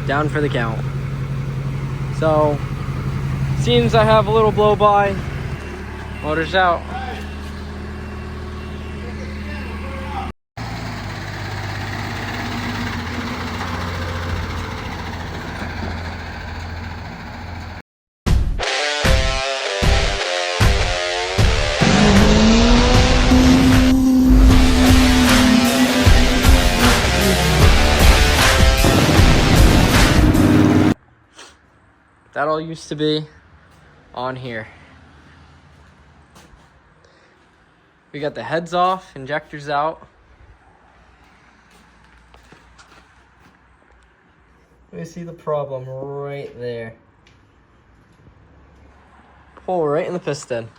down for the count. So, seems I have a little blow by. Motor's out. That all used to be on here. We got the heads off, injectors out. We see the problem right there. Hole right in the piston.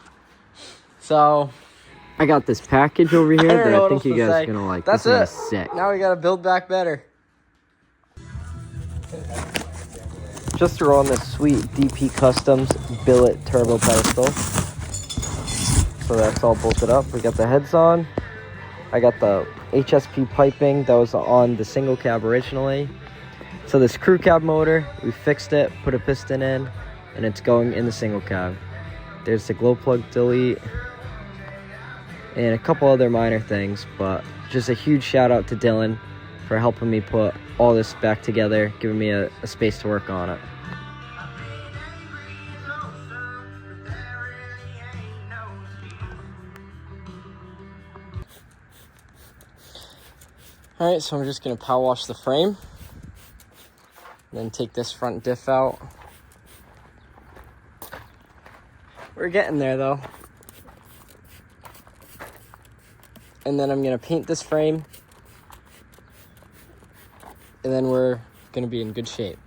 So I got this package over here that I think you guys are gonna like. That's this it. is sick. Now we gotta build back better. Just threw on this sweet DP Customs billet turbo pedestal. So that's all bolted up. We got the heads on. I got the HSP piping that was on the single cab originally. So this crew cab motor, we fixed it, put a piston in, and it's going in the single cab. There's the glow plug delete and a couple other minor things, but just a huge shout out to Dylan for helping me put all this back together, giving me a space to work on it. Alright, so I'm just going to power wash the frame, then take this front diff out. We're getting there though. And then I'm going to paint this frame, and then we're going to be in good shape.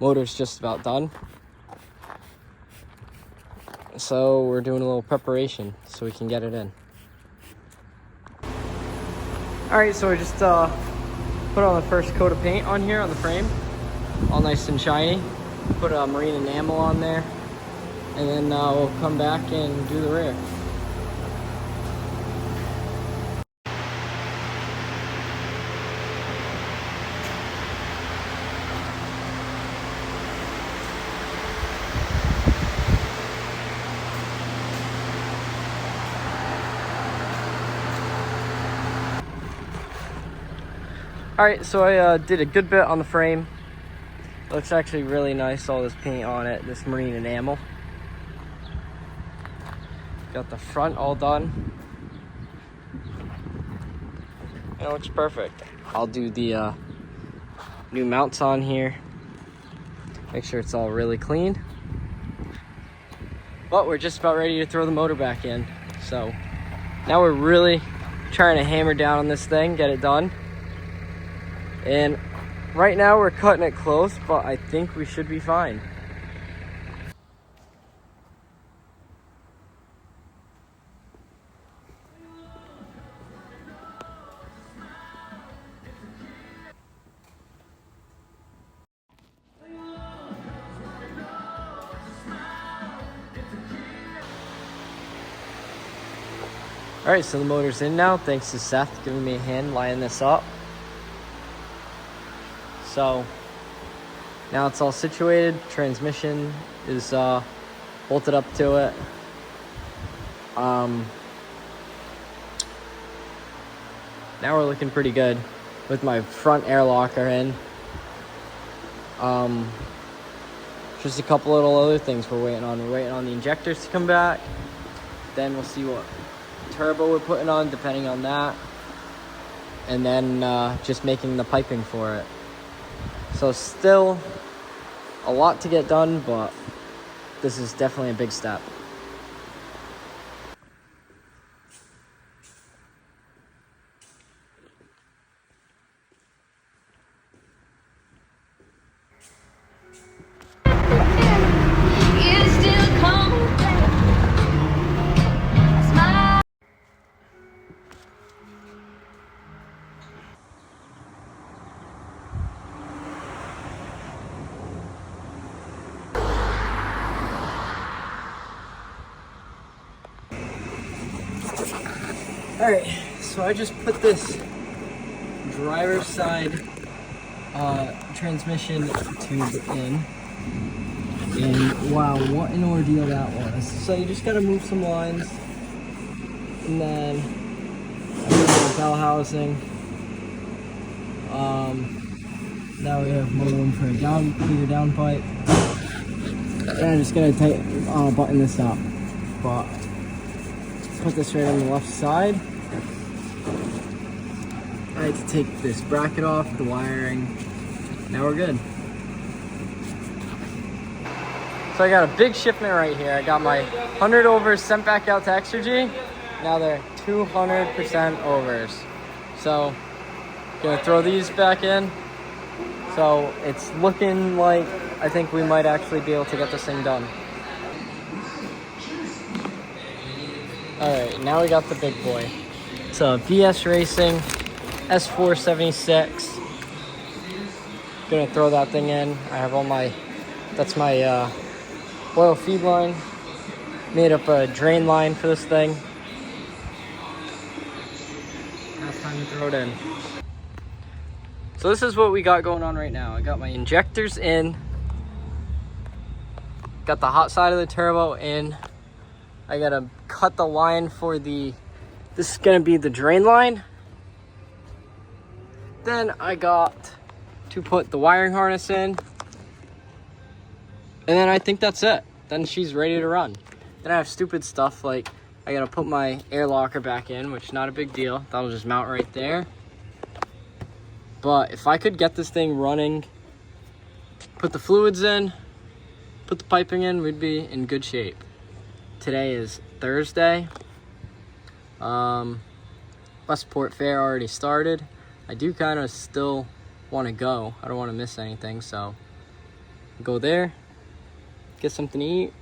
Motor's just about done. So we're doing a little preparation so we can get it in. Alright, so I just put on the first coat of paint on here on the frame. All nice and shiny. Put a marine enamel on there. And then we'll come back and do the rear. Alright, so I did a good bit on the frame. Looks actually really nice, all this paint on it, this marine enamel. Got the front all done. It looks perfect. I'll do the new mounts on here. Make sure it's all really clean. But we're just about ready to throw the motor back in. So now we're really trying to hammer down on this thing, get it done. And right now we're cutting it close, but I think we should be fine. All right, so the motor's in now. Thanks to Seth giving me a hand lining this up. So now it's all situated. Transmission is bolted up to it. Now we're looking pretty good with my front air locker in. Just a couple little other things we're waiting on. We're waiting on the injectors to come back. Then we'll see what turbo we're putting on depending on that. And then just making the piping for it. So still a lot to get done, but this is definitely a big step. Alright, so I just put this driver's side transmission tube in. And wow, what an ordeal that was. So you just gotta move some lines. And then I moved the bell housing. Now we have more room for a bigger down pipe. And I'm just gonna button this up. But put this right on the left side. I had to take this bracket off, the wiring. Now we're good. So I got a big shipment right here. I got my 100 overs sent back out to Exergy. Now they're 200% overs. So gonna throw these back in. So it's looking like I think we might actually be able to get this thing done. All right, now we got the big boy. It's a VS Racing S476. Gonna throw that thing in. I have all my, that's my oil feed line. Made up a drain line for this thing. Now it's time to throw it in. So this is what we got going on right now. I got my injectors in. Got the hot side of the turbo in. I gotta cut the line for this is gonna be the drain line. Then I got to put the wiring harness in. And then I think that's it. Then she's ready to run. Then I have stupid stuff like I gotta put my air locker back in, which is not a big deal. That'll just mount right there. But if I could get this thing running, put the fluids in, put the piping in, we'd be in good shape. Today is Thursday. Westport Fair already started. I do kind of still want to go. I don't want to miss anything, so go there, get something to eat,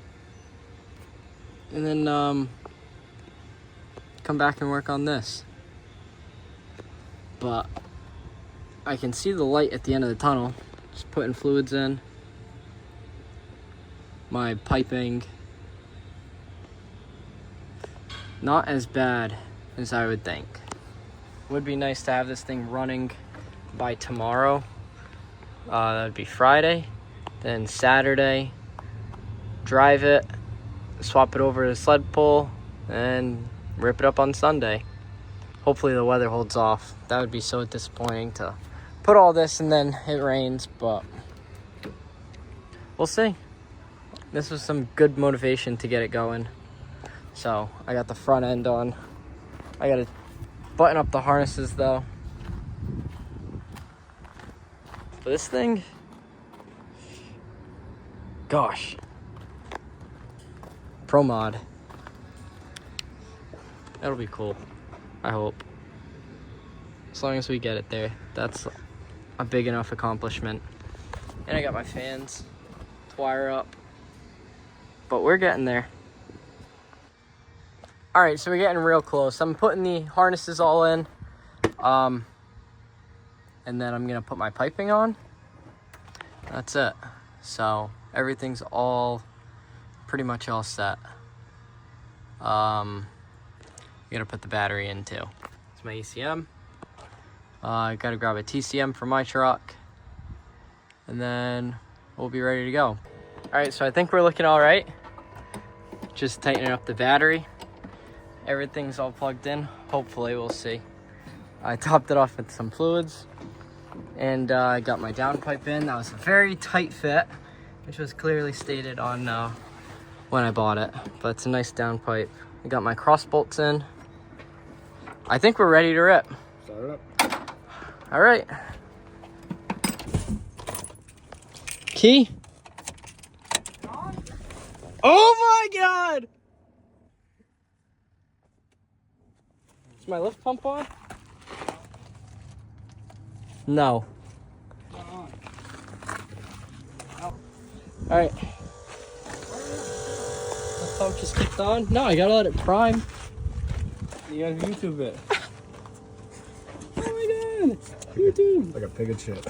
and then come back and work on this. But I can see the light at the end of the tunnel. Just putting fluids in. My piping. Not as bad as I would think. Would be nice to have this thing running by tomorrow. That'd be Friday. Then Saturday, drive it, swap it over to the sled pull, and rip it up on Sunday. Hopefully the weather holds off. That would be so disappointing to put all this and then it rains, but we'll see. This was some good motivation to get it going. So I got the front end on. I gotta button up the harnesses though. But this thing, gosh, Pro Mod. That'll be cool, I hope. As long as we get it there, that's a big enough accomplishment. And I got my fans to wire up, but we're getting there. All right, so we're getting real close. I'm putting the harnesses all in, and then I'm gonna put my piping on. That's it. So everything's all pretty much all set. I'm gonna put the battery in too. It's my ECM. I gotta grab a TCM for my truck, and then we'll be ready to go. All right, so I think we're looking all right. Just tightening up the battery. Everything's all plugged in. Hopefully, we'll see. I topped it off with some fluids, and I got my downpipe in. That was a very tight fit, which was clearly stated on when I bought it. But it's a nice downpipe. I got my cross bolts in. I think we're ready to rip. Start it up. All right. Key. Oh my God! Is my lift pump on? No. All right. The pump just kicked on. No, I gotta let it prime. You gotta YouTube it. Oh my God! YouTube. Like a pig of shit.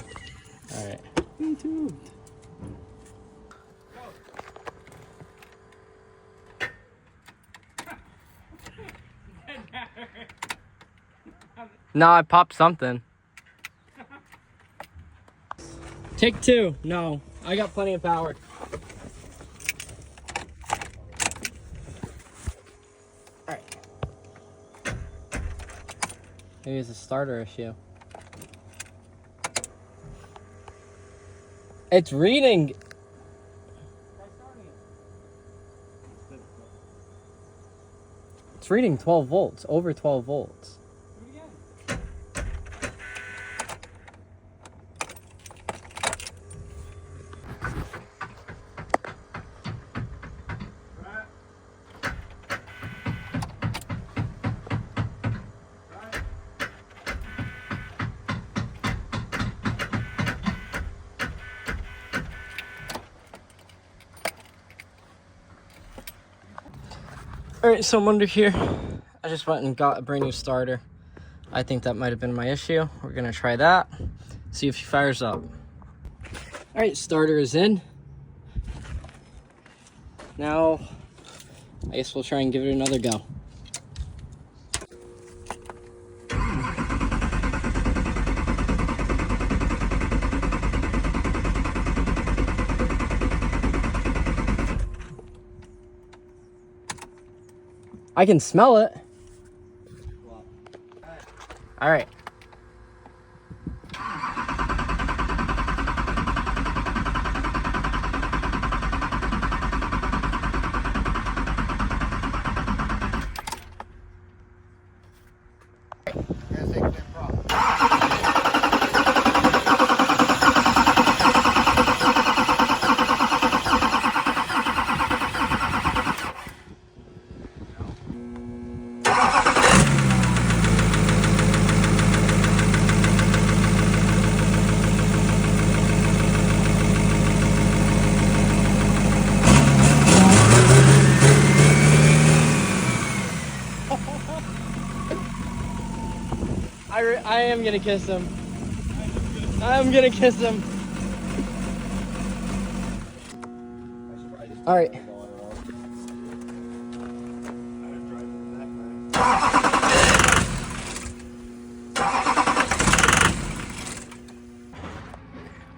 All right. YouTube. No, I popped something. Take two. No, I got plenty of power. All right. Maybe it's a starter issue. It's reading. It's reading 12 volts, over 12 volts. Alright, so I'm under here. I just went and got a brand new starter. I think that might have been my issue. We're gonna try that, see if she fires up. Alright, starter is in. Now, I guess we'll try and give it another go. I can smell it. All right. I am gonna kiss him. I'm gonna kiss him. All right.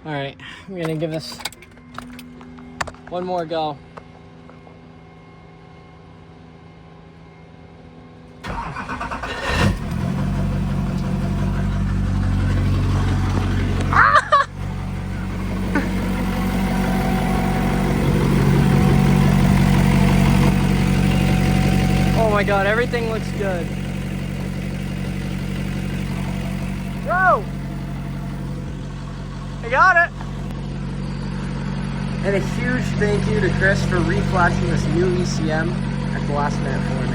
All right, I'm gonna give this one more go. Oh my God, everything looks good. Whoa! I got it! And a huge thank you to Chris for reflashing this new ECM at the last minute for me.